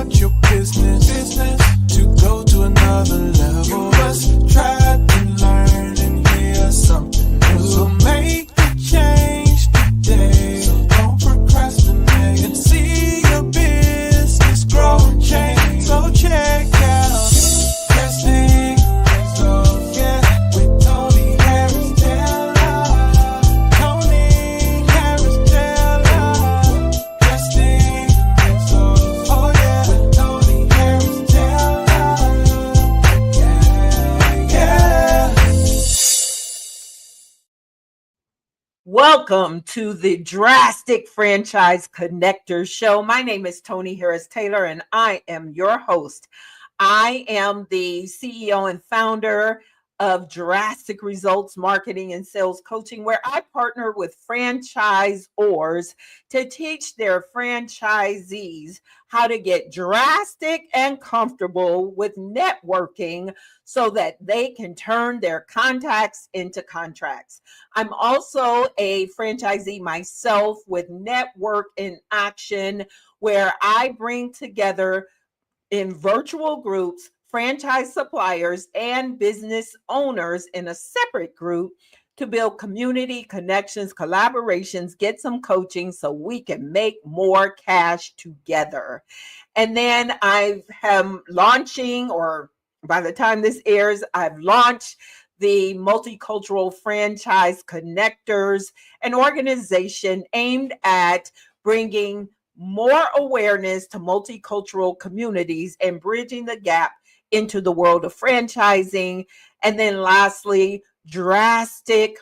want your business to go to another level. You must try and learn and hear something new. So make the change today. So don't procrastinate and see your business grow and change. So check out Testing Results, yeah, with Tony Harris Taylor. Tony Harris Taylor. Testing Results, oh yeah, with Tony Harris Taylor. Yeah. Welcome to the Drastic Franchise Connectors Show. My name is Tony Harris Taylor, and I am your host. I am the CEO and founder of Drastic Results Marketing and Sales Coaching, where I partner with franchisors to teach their franchisees how to get drastic and comfortable with networking so that they can turn their contacts into contracts. I'm also a franchisee myself with Network in Action, where I bring together in virtual groups franchise suppliers and business owners in a separate group to build community connections, collaborations, get some coaching so we can make more cash together. And then I am launching, or by the time this airs, I've launched the Multicultural Franchise Connectors, an organization aimed at bringing more awareness to multicultural communities and bridging the gap into the world of franchising. And then lastly, Drastic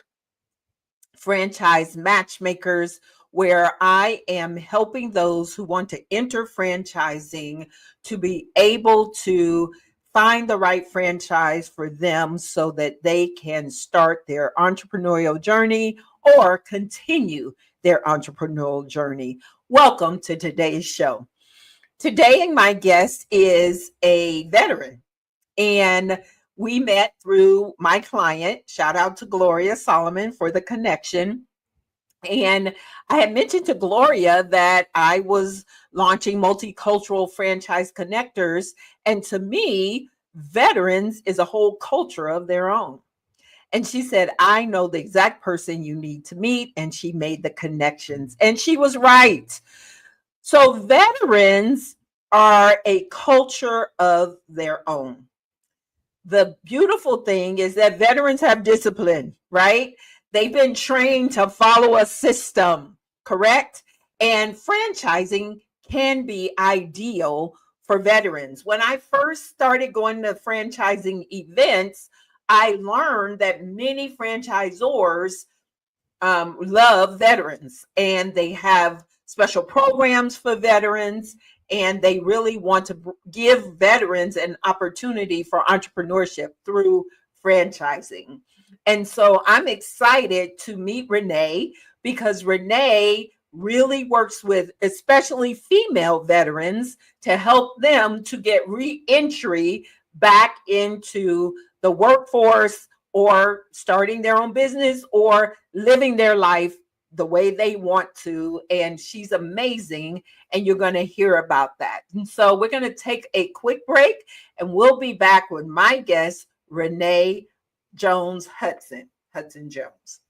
Franchise Matchmakers, where I am helping those who want to enter franchising to be able to find the right franchise for them so that they can start their entrepreneurial journey or continue their entrepreneurial journey. Welcome to today's show. Today, my guest is a veteran, and we met through my client. Shout out to Gloria Solomon for the connection. And I had mentioned to Gloria that I was launching Multicultural Franchise Connectors. And to me, veterans is a whole culture of their own. And she said, I know the exact person you need to meet. And she made the connections. And she was right. So veterans are a culture of their own. The beautiful thing is that veterans have discipline, right? They've been trained to follow a system, correct? And franchising can be ideal for veterans. When I first started going to franchising events, I learned that many franchisors love veterans, and they have special programs for veterans, and they really want to give veterans an opportunity for entrepreneurship through franchising. And so I'm excited to meet Renea, because Renea really works with especially female veterans to help them to get re-entry back into the workforce, or starting their own business, or living their life the way they want to. And she's amazing, and you're going to hear about that. And so we're going to take a quick break, and we'll be back with my guest, Renea Jones-Hudson Jones.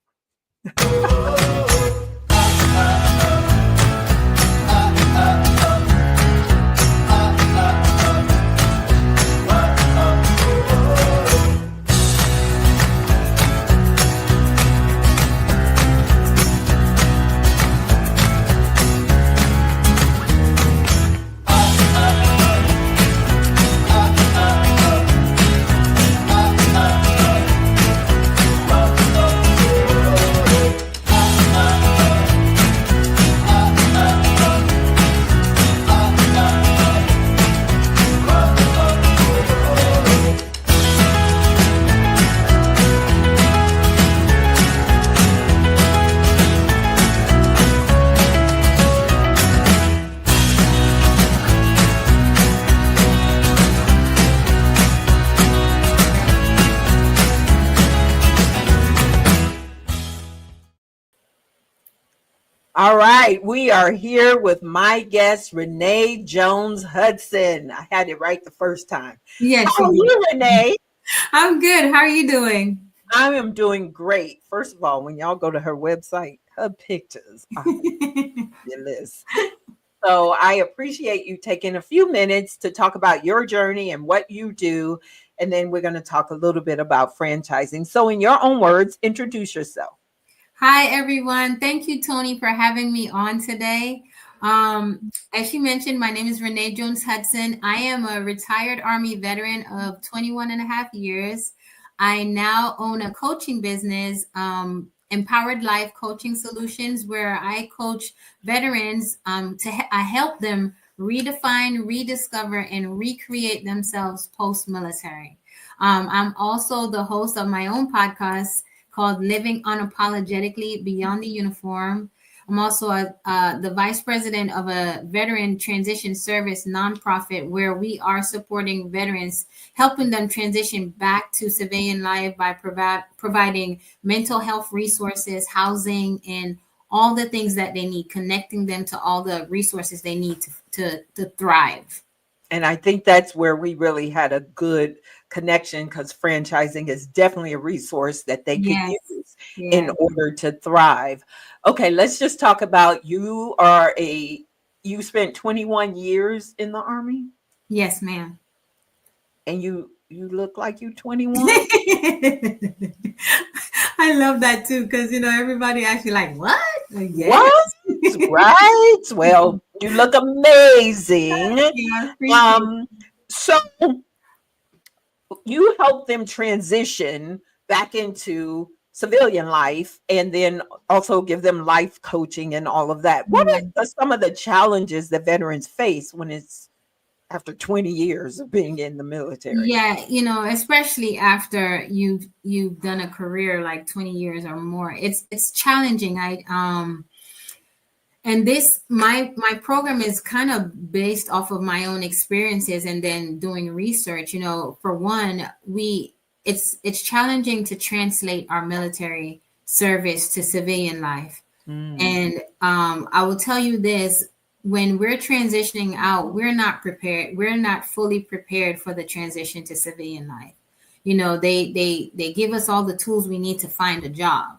All right, we are here with my guest, Renea Jones-Hudson. I had it right the first time. Yes, How you are did. you, Renee? I'm good. How are you doing? I am doing great. First of all, when y'all go to her website, her pictures are fabulous. So I appreciate you taking a few minutes to talk about your journey and what you do. And then we're going to talk a little bit about franchising. So, in your own words, introduce yourself. Hi, everyone. Thank you, Tony, for having me on today. As you mentioned, my name is Renea Jones-Hudson. I am a retired Army veteran of 21 and a half years. I now own a coaching business, Empowered Life Coaching Solutions, where I coach veterans I help them redefine, rediscover, and recreate themselves post-military. I'm also the host of my own podcast called Living Unapologetically Beyond the Uniform. I'm also the vice president of a veteran transition service nonprofit where we are supporting veterans, helping them transition back to civilian life by providing mental health resources, housing, and all the things that they need, connecting them to all the resources they need to thrive. And I think that's where we really had a good connection because franchising is definitely a resource that they could Yes, use in yes, order to thrive. Okay, let's just talk about you spent 21 years in the army yes, ma'am. and you look like you 21. I love that too, because everybody actually like, what? Like, yes. What? Right? Well, you look amazing. Yeah, appreciate. Um, so you help them transition back into civilian life and then also give them life coaching and all of that. What Yeah. are some of the challenges that veterans face when it's after 20 years of being in the military? Yeah, especially after you've done a career like 20 years or more, it's challenging. And this my program is kind of based off of my own experiences and then doing research. For one, it's challenging to translate our military service to civilian life. Mm, And I will tell you this, when we're transitioning out, we're not prepared. We're not fully prepared for the transition to civilian life. They give us all the tools we need to find a job,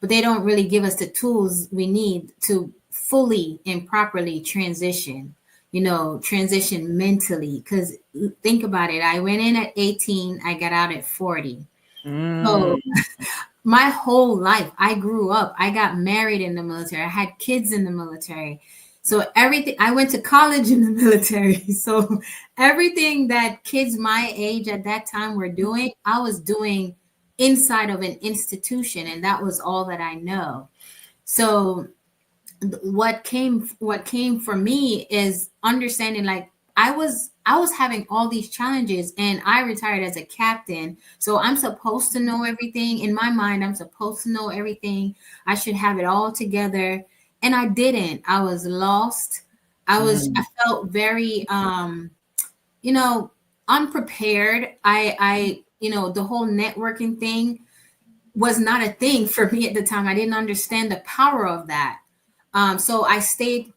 but they don't really give us the tools we need to fully and properly transition mentally. Because think about it, I went in at 18, I got out at 40. mm, So my whole life, I grew up, I got married in the military, I had kids in the military. So everything, I went to college in the military. So everything that kids my age at that time were doing, I was doing inside of an institution, and that was all that I know. So what came for me is understanding, like, I was having all these challenges, and I retired as a captain, so I'm supposed to know everything. In my mind, I'm supposed to know everything. I should have it all together, and I didn't. I was lost. I mm, felt very you know unprepared. I the whole networking thing was not a thing for me at the time. I didn't understand the power of that. So I stayed.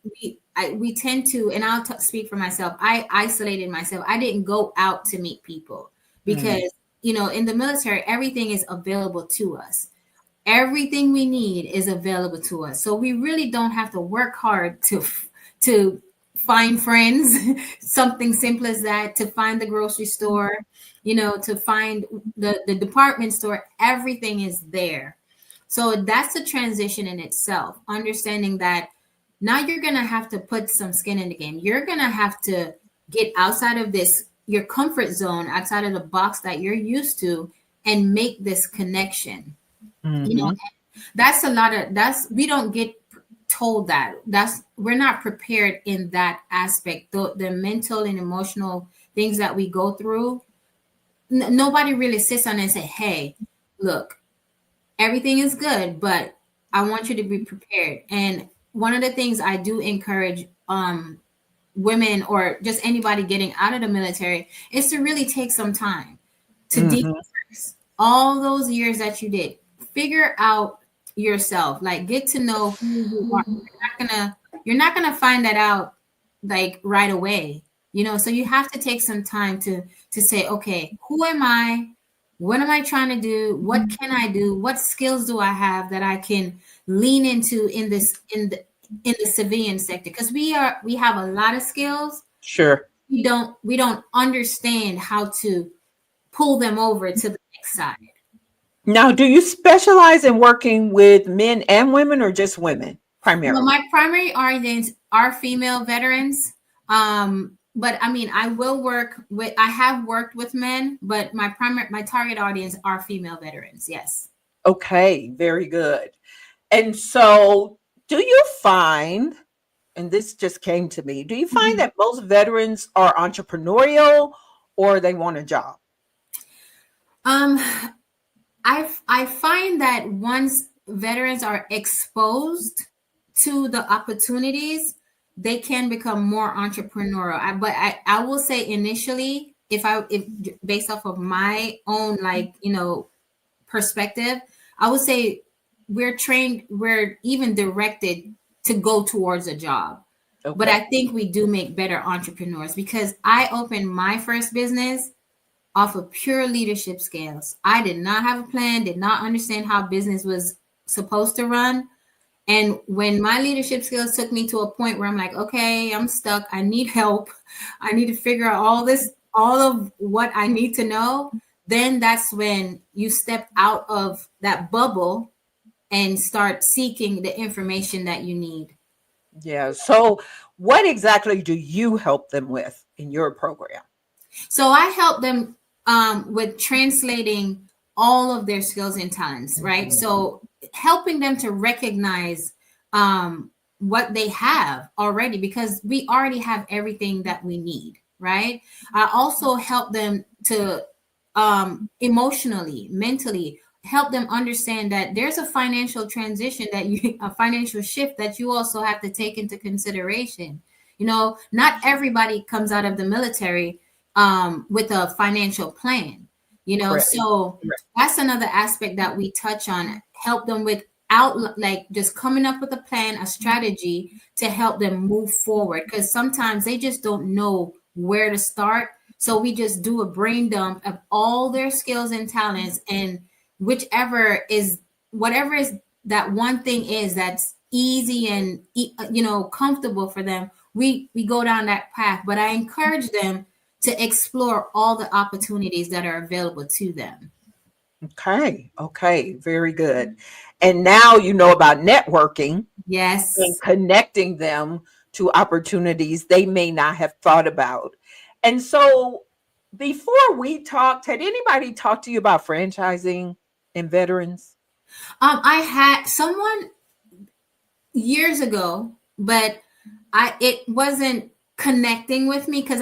We tend to, and speak for myself. I isolated myself. I didn't go out to meet people mm, because in the military, everything is available to us. Everything we need is available to us. So we really don't have to work hard to find friends. Something simple as that, to find the grocery store, to find the department store. Everything is there. So that's a transition in itself, understanding that now you're going to have to put some skin in the game. You're going to have to get outside of your comfort zone, outside of the box that you're used to, and make this connection. You know, mhm, that's a lot of, we don't get told we're not prepared in that aspect. The mental and emotional things that we go through, nobody really sits on and say, hey, look, everything is good, but I want you to be prepared. And one of the things I do encourage women or just anybody getting out of the military is to really take some time to mhm, decompress all those years that you did. Figure out yourself. Like, get to know who you are. You're not gonna find that out like right away. So you have to take some time to say, okay, who am I? What am I trying to do? What can I do? What skills do I have that I can lean into in the civilian sector? Because we have a lot of skills. Sure. We don't understand how to pull them over to the next side. Now, do you specialize in working with men and women or just women Well, primarily? my primary audience are female veterans. But I mean, I have worked with men, but my target audience are female veterans. Yes. Okay, very good. And so, do you find, and this just came to me, do you find Mhm. that most veterans are entrepreneurial or they want a job? Um, I find that once veterans are exposed to the opportunities, they can become more entrepreneurial. But I will say initially, if based off of my own perspective, I would say we're even directed to go towards a job. But Okay. I think we do make better entrepreneurs because I opened my first business off of pure leadership skills. I did not have a plan, did not understand how business was supposed to run. And when my leadership skills took me to a point where I'm like, okay, I'm stuck. I need help. I need to figure out all of what I need to know. Then that's when you step out of that bubble and start seeking the information that you need. Yeah. So, what exactly do you help them with in your program? So I help them with translating all of their skills and talents, right? So helping them to recognize what they have already, because we already have everything that we need, right? I also help them to emotionally, mentally help them understand that there's a financial transition a financial shift that you also have to take into consideration. Not everybody comes out of the military with a financial plan, Correct. so Correct. that's another aspect that we touch on, help them with out like just coming up with a plan, a strategy to help them move forward, because sometimes they just don't know where to start. So we just do a brain dump of all their skills and talents, and whatever is that one thing is that's easy and comfortable for them, we go down that path. But I encourage them to explore all the opportunities that are available to them. Okay. Okay. Very good. And now you know about networking and Yes. connecting them to opportunities they may not have thought about. And so, before we talked, had anybody talked to you about franchising in veterans? I had someone years ago, but it wasn't connecting with me because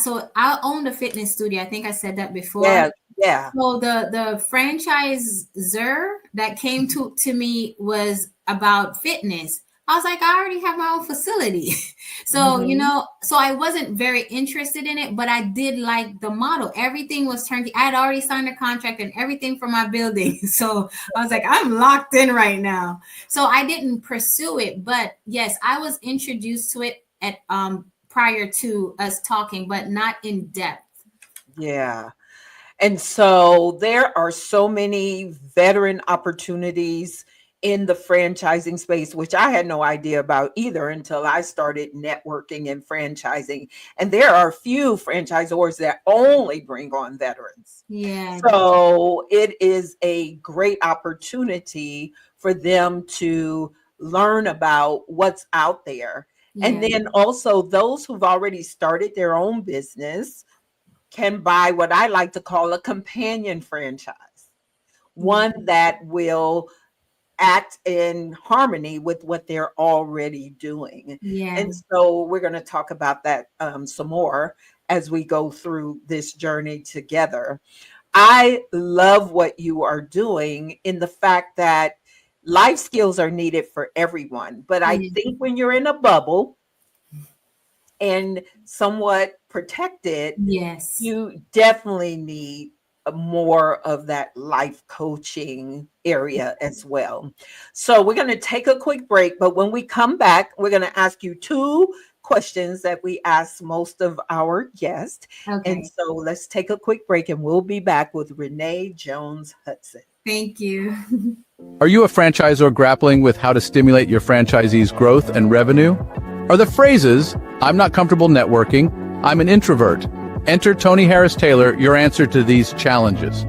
so I owned a fitness studio. I think I said that before. Yeah. Yeah. So the franchisor that came to me was about fitness. I was like, I already have my own facility. So, Mhm. so I wasn't very interested in it, but I did like the model. Everything was turnkey. I had already signed a contract and everything for my building. So I was like, I'm locked in right now. So I didn't pursue it. But yes, I was introduced to it at prior to us talking, but not in depth. Yeah. And so there are so many veteran opportunities in the franchising space, which I had no idea about either until I started networking and franchising. And there are a few franchisors that only bring on veterans. Yeah. So it is a great opportunity for them to learn about what's out there. And Yeah. then also those who've already started their own business can buy what I like to call a companion franchise, Yeah. one that will act in harmony with what they're already doing. Yeah. And so we're going to talk about that some more as we go through this journey together. I love what you are doing in the fact that life skills are needed for everyone. But I Yeah. think when you're in a bubble and somewhat protected, Yes. you definitely need more of that life coaching area as well. So we're going to take a quick break, but when we come back, we're going to ask you 2 questions that we ask most of our guests. Okay. And so let's take a quick break and we'll be back with Renea Jones-Hudson. Thank you. Are you a franchisor grappling with how to stimulate your franchisees' growth and revenue? Are the phrases, "I'm not comfortable networking," "I'm an introvert"? Enter Tony Harris-Taylor, your answer to these challenges.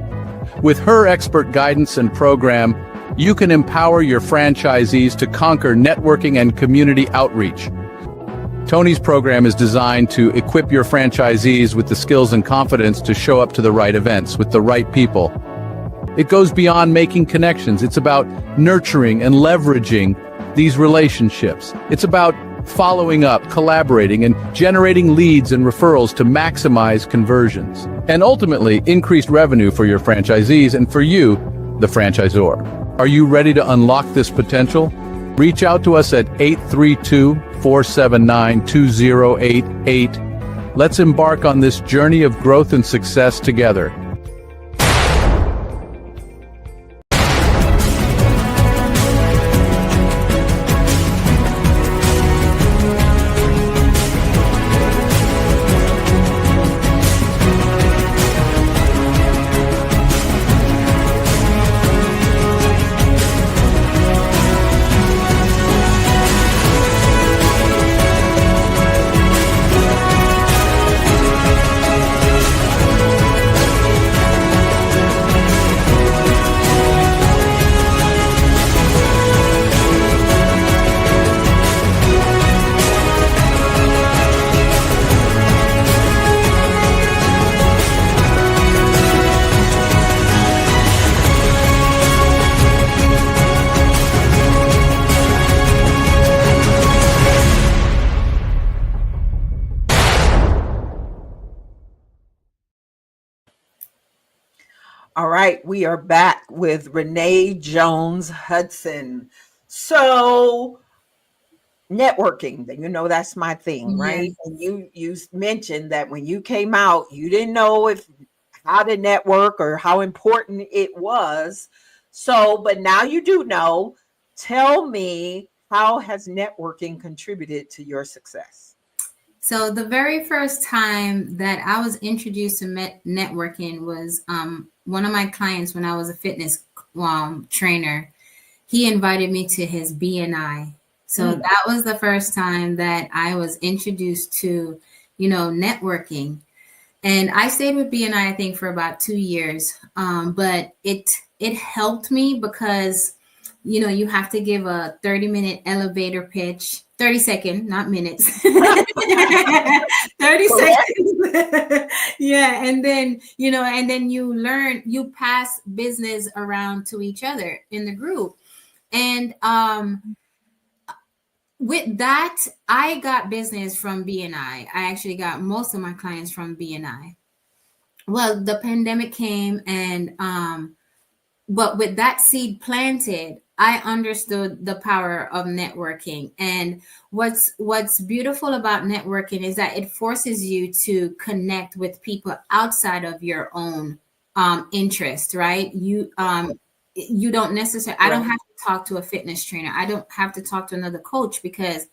With her expert guidance and program, you can empower your franchisees to conquer networking and community outreach. Tony's program is designed to equip your franchisees with the skills and confidence to show up to the right events with the right people. It goes beyond making connections. It's about nurturing and leveraging these relationships. It's about following up, collaborating, and generating leads and referrals to maximize conversions, and ultimately increased revenue for your franchisees and for you, the franchisor. Are you ready to unlock this potential? Reach out to us at 832-479-2088. Let's embark on this journey of growth and success together. All right, we are back with Renea Jones-Hudson. So networking, you know, that's my thing, right? Yes. And you mentioned that when you came out, you didn't know how to network or how important it was. So, but now you do know. Tell me, how has networking contributed to your success? So the very first time that I was introduced to networking was one of my clients when I was a fitness trainer. He invited me to his BNI. So that was the first time that I was introduced to, networking. And I stayed with BNI, I think, for about 2 years. But it helped me because, you have to give a 30-minute elevator pitch. 30 seconds, not minutes. 30 seconds. Yeah. And then, you pass business around to each other in the group. And with that, I got business from BNI. I actually got most of my clients from BNI. Well, the pandemic came but with that seed planted, I understood the power of networking. And what's beautiful about networking is that it forces you to connect with people outside of your own interest, right? You don't necessarily, I don't have to talk to a fitness trainer. I don't have to talk to another coach, because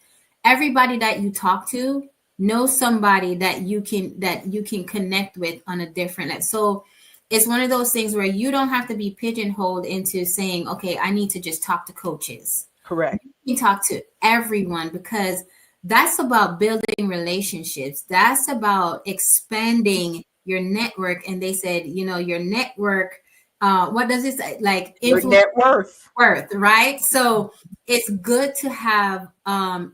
everybody that you talk to knows somebody that you can connect with on a different level. So it's one of those things where you don't have to be pigeonholed into saying, okay, I need to just talk to coaches. Correct. You can talk to everyone, because that's about building relationships. That's about expanding your network. And they said, your network, what does it say? Like your net worth, right? So it's good to have,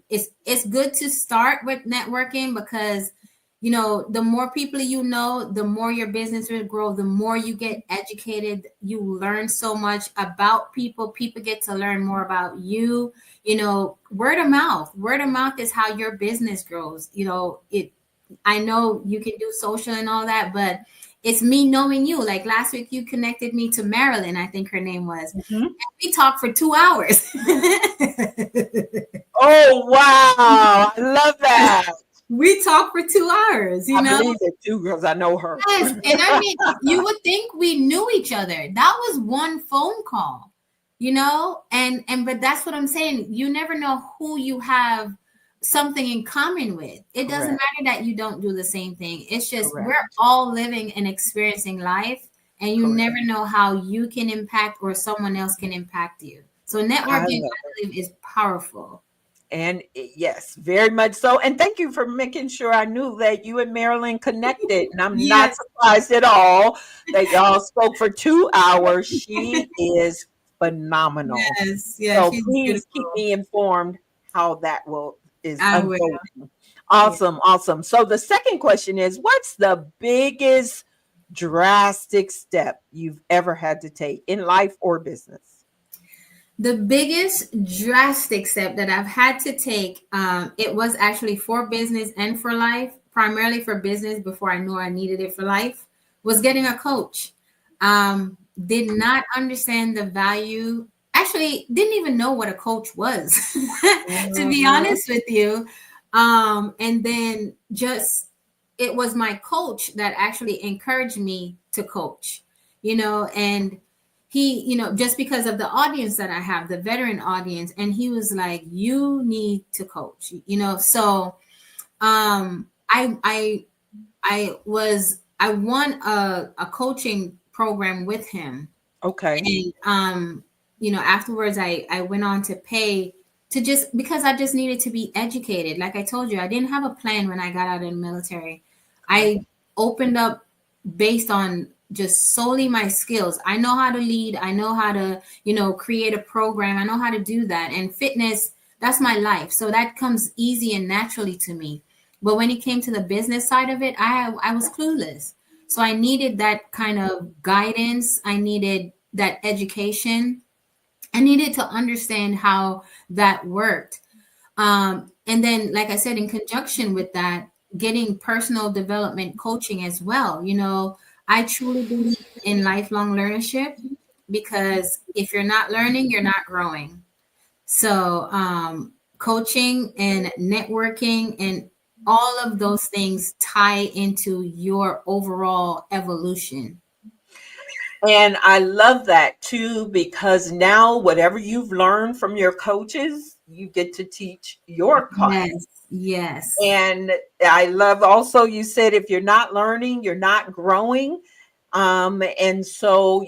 it's good to start with networking, because the more people the more your business will grow, the more you get educated, you learn so much about people get to learn more about you. Word of mouth is how your business grows. I know you can do social and all that, but it's me knowing you. Like last week, you connected me to Marilyn, I think her name was. Mm-hmm. And we talked for 2 hours. Oh, wow. I love that. we talk for 2 hours, you I know? believe it too because I know her. Yes, and I mean, you would think we knew each other. That was one phone call, you know? And but that's what I'm saying. You never know who you have something in common with. It doesn't Correct. matter that you don't do the same thing. It's just Correct. we're all living and experiencing life, and you Correct. never know how you can impact or someone else can impact you. So I networking, love I believe, is powerful. And yes, very much so. And thank you for making sure I knew that you and Marilyn connected. And I'm not Yes, surprised at all that y'all spoke for 2 hours. She is phenomenal. yes, yeah, So she's please keep beautiful. me informed how that is I will. unfolding. Yeah. Awesome, awesome. So the second question is, what's the biggest drastic step you've ever had to take in life or business? The biggest drastic step that I've had to take, it was actually for business and for life, primarily for business before I knew I needed it for life, was getting a coach. Did not understand the value, actually, didn't even know what a coach was, to be Mhm. honest with you. And then just, it was my coach that actually encouraged me to coach, you know, and he, you know, just because of the audience that I have, the veteran audience, and he was like, you need to coach, you know. So I won a coaching program with him. Okay. And you know, afterwards I went on to pay to, just because I just needed to be educated. Like I told you, I didn't have a plan when I got out of the military. I opened up based on just solely my skills. I know how to lead, I know how to, you know, create a program, I know how to do that. And fitness, that's my life. So that comes easy and naturally to me. But when it came to the business side of it, I was clueless. So I needed that kind of guidance. I needed that education. I needed to understand how that worked. And then, like I said, in conjunction with that, getting personal development coaching as well. You know, I truly believe in lifelong learnership, because if you're not learning, you're not growing. So, coaching and networking and all of those things tie into your overall evolution. And I love that too, because now whatever you've learned from your coaches, you get to teach your clients. Yes, yes, And I love also you said if you're not learning, you're not growing. And so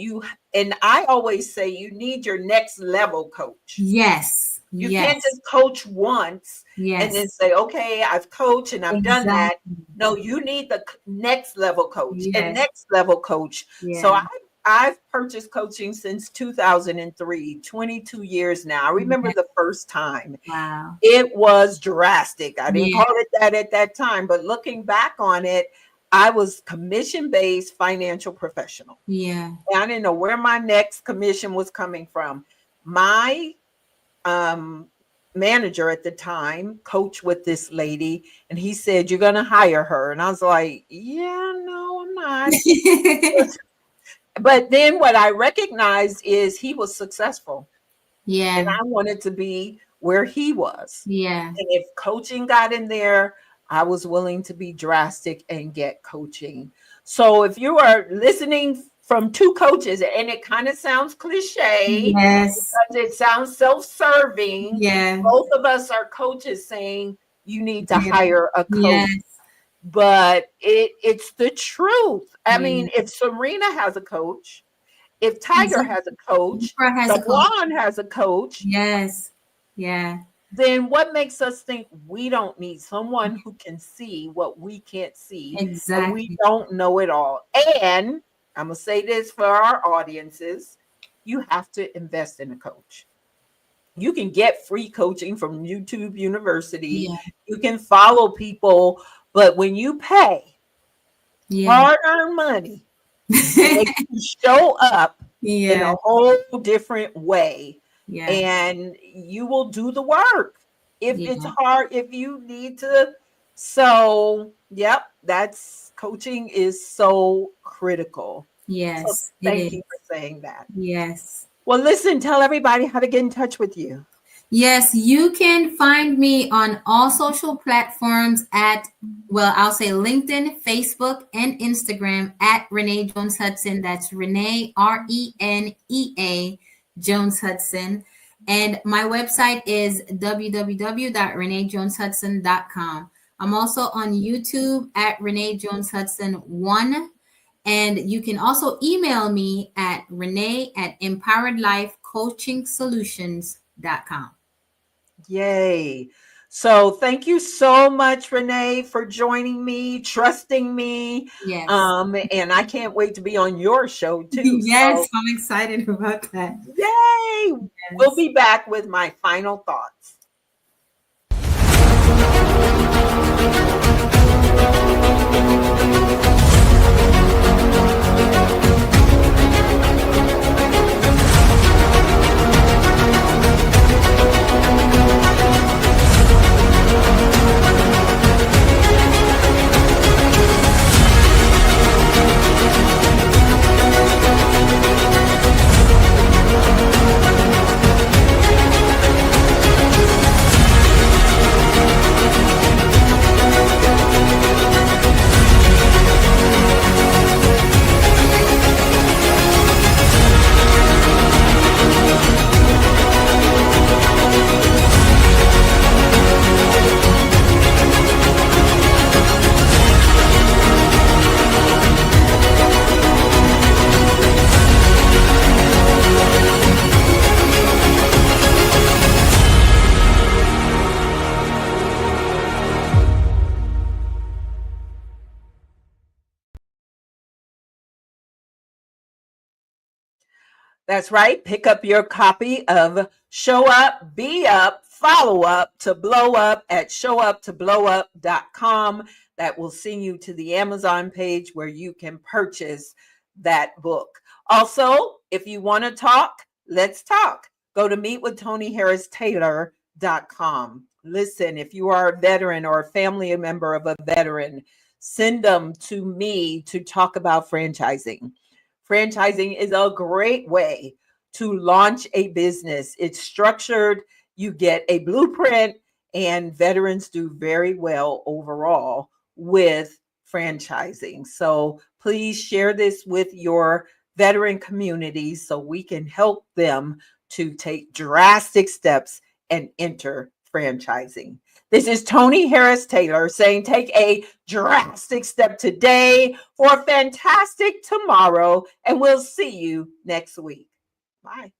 and I always say you need your next level coach. yes, You can't yes, just coach once and then yes, say, okay, I've coached and I've done that. exactly. No, you need the next level coach and Yes, next level coach. So yeah. I've purchased coaching since 2003, 22 years now. I remember Yeah. the first time. Wow. It was drastic. I didn't Yeah, call it that at that time, but looking back on it, I was commission-based financial professional. yeah, I didn't know where my next commission was coming from. My um, manager at the time coached with this lady, and he said, "You're going to hire her." And I was like, "Yeah, no, I'm not." But then what I recognized is he was successful, and yeah, I wanted to be where he was. yeah, And if coaching got in there, I was willing to be drastic and get coaching. So if you are listening from two coaches, and it kind of sounds cliche yes, because it sounds self-serving, yeah, both of us are coaches saying you need to yeah, hire a coach. yes, But it's the truth. I yeah. mean, if Serena has a coach, if Tiger Exactly. has a coach, Oprah has a coach. LeBron has a coach, Yes, yeah, then what makes us think we don't need someone who can see what we can't see and we exactly. don't know it all? And I'm going to say this for our audiences, you have to invest in a coach. You can get free coaching from YouTube University. Yeah, You can follow people, but when you pay yeah, hard-earned money, they can show up in yeah, a whole different way, yeah, and you will do the work if it's yeah. hard, if you need to. So yep, that's coaching is so critical. So Yes, it thank is. you for saying that. Yes. Well, listen, tell everybody how to get in touch with you. Yes, you can find me on all social platforms at, well, I'll say LinkedIn, Facebook, and Instagram at Renea Jones Hudson. That's Renee, Renea Jones Hudson. And my website is www.reneajoneshudson.com. I'm also on YouTube at Renea Jones Hudson 1. And you can also email me at renee@empoweredlifecoachingsolutions.com. Yay. So thank you so much, Renee, for joining me, trusting me. Yes. And I can't wait to be on your show too. Yes, So I'm excited about that. yay. We'll Yes. be back with my final thoughts. That's right. Pick up your copy of Show Up, Be Up, Follow Up to Blow Up at showuptoblowup.com. That will send you to the Amazon page where you can purchase that book. Also, if you want to talk, let's talk. Go to meetwithtonyharristaylor.com. Listen, if you are a veteran or a family member of a veteran, send them to me to talk about franchising. Franchising is a great way to launch a business. It's structured, you get a blueprint, and veterans do very well overall with franchising. So please share this with your veteran community so we can help them to take drastic steps and enter franchising. This is Tony Harris Taylor saying take a drastic step today for a fantastic tomorrow, and we'll see you next week. Bye.